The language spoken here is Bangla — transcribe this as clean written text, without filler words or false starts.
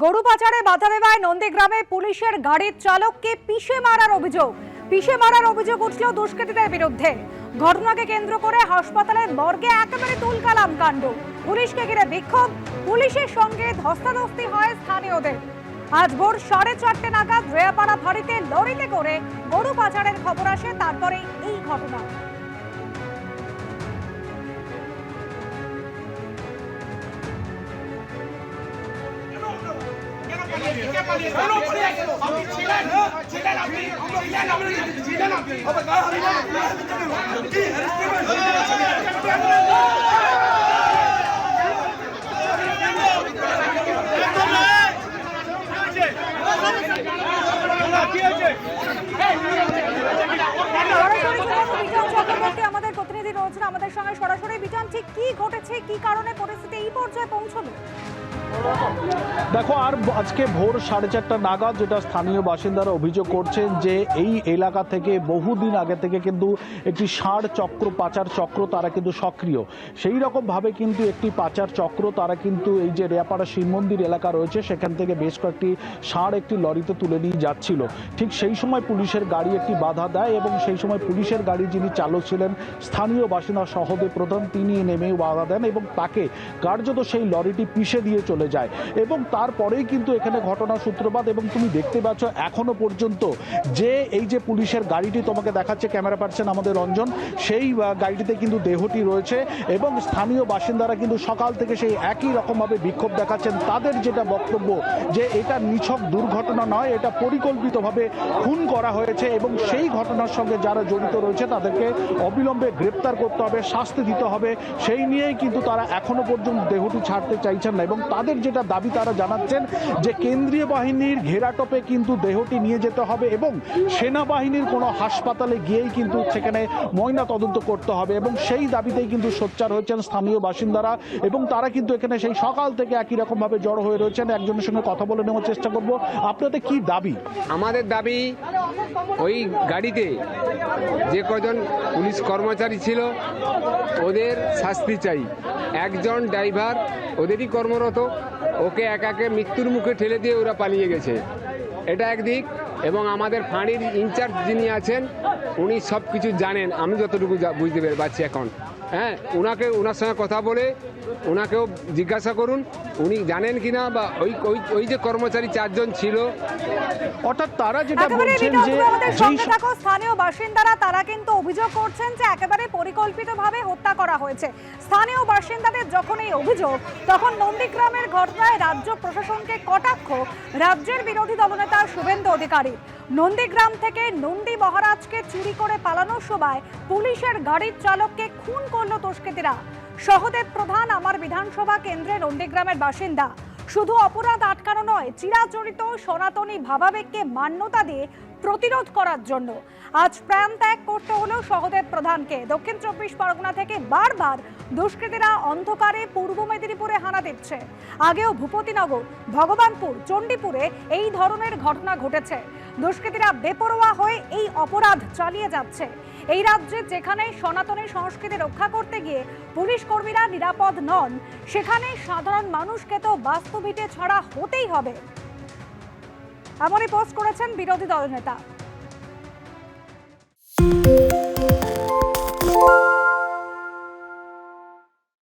গরু পাচারে বাধা দেওয়ায় নন্দীগ্রামে পুলিশের গাড়ির চালককে পিষে মারার অভিযোগ উঠল দুষ্কৃতীদের বিরুদ্ধে। ঘটনাকে কেন্দ্র করে হাসপাতালের মর্গে একেবারে তুলকালাম কাণ্ড। পুলিশকে ঘিরে বিক্ষোভ, পুলিশের সঙ্গে ধস্তাধস্তি হয় স্থানীয়দের। আজ ভোর 4:30 নাগাদ রেয়াপাড়া ফাঁড়িতে লরিতে করে গরু পাচারের খবর আসে, তারপরে এই ঘটনা। আমাদের প্রতিনিধি রয়েছেন আমাদের সঙ্গে সরাসরি। বিজন, ঠিক কি ঘটেছে, কি কারণে পরিস্থিতি এই পর্যায়ে পৌঁছলো? দেখো, আর আজকে ভোর 4:30 নাগাদ যেটা স্থানীয় বাসিন্দারা অভিযোগ করছেন যে এই এলাকা থেকে বহুদিন আগে থেকে কিন্তু একটি ষাঁড় চক্র, পাচার চক্র তারা কিন্তু সক্রিয়। সেই রকমভাবে কিন্তু একটি পাচার চক্র তারা কিন্তু এই যে রেয়াপাড়া শিব মন্দির এলাকা রয়েছে সেখান থেকে বেশ কয়েকটি ষাঁড় একটি লরিতে তুলে নিয়ে যাচ্ছিল। ঠিক সেই সময় পুলিশের গাড়ি একটি বাধা দেয় এবং সেই সময় পুলিশের গাড়ি যিনি চালক ছিলেন স্থানীয় বাসিন্দা সহদেব প্রধান, তিনি নেমেও বাধা দেন এবং তাকে কার্যত সেই লরিটি পিষে দিয়ে চলে যায় এবং তারপরেই কিন্তু এখানে ঘটনার সূত্রপাত। এবং তুমি দেখতে পাচ্ছ এখনো পর্যন্ত যে এই যে পুলিশের গাড়িটি তোমাকে দেখাচ্ছে ক্যামেরা পার্সন আমাদের রঞ্জন, সেই গাড়িটিতে কিন্তু দেহটি রয়েছে এবং স্থানীয় বাসিন্দারা কিন্তু সকাল থেকে সেই একই রকমভাবে বিক্ষোভ দেখাচ্ছেন। তাদের যেটা বক্তব্য যে এটা নিছক দুর্ঘটনা নয়, এটা পরিকল্পিতভাবে খুন করা হয়েছে এবং সেই ঘটনার সঙ্গে যারা জড়িত রয়েছে তাদেরকে অবিলম্বে গ্রেপ্তার করতে হবে, শাস্তি দিতে হবে। সেই নিয়েই কিন্তু তারা এখনো পর্যন্ত দেহটি ছাড়তে চাইছেন না এবং তাদের যেটা দাবি তারা জানাচ্ছেন যে কেন্দ্রীয় বাহিনীর ঘেরাটোপে কিন্তু দেহটি নিয়ে যেতে হবে এবং সেনাবাহিনীর কোনো হাসপাতালে গিয়েই কিন্তু সেখানে ময়না তদন্ত করতে হবে এবং সেই দাবিতেই কিন্তু সোচ্চার হয়েছেন স্থানীয় বাসিন্দারা এবং তারা কিন্তু এখানে সেই সকাল থেকে একই রকমভাবে জড়ো হয়ে রয়েছেন। একজনের সঙ্গে কথা বলে নেওয়ার চেষ্টা করব। আপনাদের কি দাবি? আমাদের দাবি, ওই গাড়িতে যে কজন পুলিশ কর্মচারী ছিল ওদের শাস্তি চাই। একজন ড্রাইভার ওদেরই কর্মরত, ওকে একাকে মৃত্যুর মুখে ঠেলে দিয়ে ওরা পালিয়ে গেছে, এটা একদিক। এবং আমাদের ফাঁড়ির ইনচার্জ যিনি আছেন উনি সব কিছু জানেন, আমি যতটুকু বুঝতে পারছি এখন। হ্যাঁ, ওনার সঙ্গে কথা বলে ওনাকেও জিজ্ঞাসা করুন উনি জানেন কিনা, বা ওই যে কর্মচারী 4 জন ছিল অর্থাৎ তারা যেটা বলছেন যে স্থানীয় বাসিন্দারা তারা কিন্তু অভিযোগ করছেন যে একেবারে পরিকল্পিতভাবে হত্যা করা হয়েছে। স্থানীয় বাসিন্দাদের যখন এই অভিযোগ, তখন নন্দীগ্রামের ঘটনায় রাজ্য প্রশাসনকে কটাক্ষ রাজ্যের বিরোধী দলনেতা শুভেন্দু অধিকারী। নন্দীগ্রাম থেকে নন্দী মহারাজকে চুরি করে পালানোর সময় পুলিশের গাড়ির চালককে খুন করল দুষ্কৃতীরা। সহদেব প্রধান আমার বিধানসভা কেন্দ্রে নন্দীগ্রামের বাসিন্দা। শুধু অপরাধ আটকানো নয়, চিরাচরিত সনাতনী ভাবাবেগকে মান্যতা দিয়ে প্রতিরোধ করার জন্য আজ প্রাণ ত্যাগ করতে হলো সহদেব প্রধানকে। দক্ষিণ 24 পরগনা থেকে বারবার দুষ্কৃতীরা অন্ধকারে পূর্ব মেদিনীপুরে হানা দিচ্ছে। আগেও ভূপতিনগর, ভগবানপুর, চণ্ডীপুরে এই ধরনের ঘটনা ঘটেছে। দুষ্কৃতীরা বেপরোয়া হয়ে এই অপরাধ চালিয়ে যাচ্ছে। এই রাজ্যে যেখানে সনাতনী সংস্কৃতি রক্ষা করতে গিয়ে পুলিশ কর্মীরা নিরাপদ নন, সেখানে সাধারণ মানুষকে তো বাস্তবিতে ছাড়া হতেই হবে, এমনই পোস্ট করেছেন বিরোধী দলনেতা।